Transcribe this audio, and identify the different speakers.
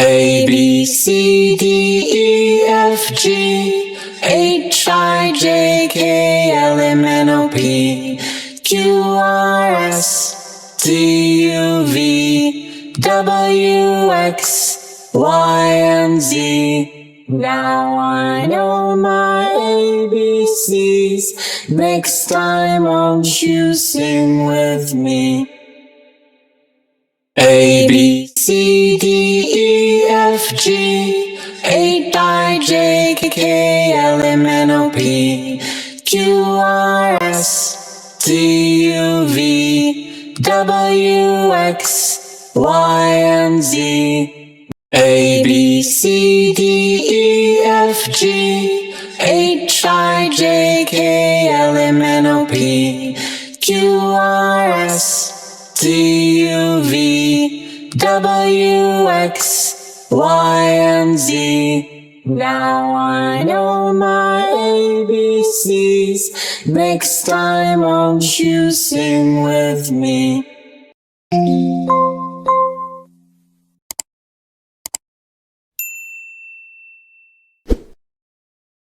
Speaker 1: A, B, C, D, E, F, G, H, I, J, K, L, M, N, O, P, Q, R, S, T, U, V, W, X, Y, and Z. Now I know my ABCs. Next time won't you sing with me? A, B, C, D, E, F, G, H, I, J, K, L, M, N, O, P, Q, R, S, T, U, V, W, X, Y, and Z. A, B, C, D, E, F, G, H, I, J, K, L, M, N, O, P, Q, R, S, T, U, V, W, X, Y, and Z. Now I know my ABCs. Next time won't you sing with me?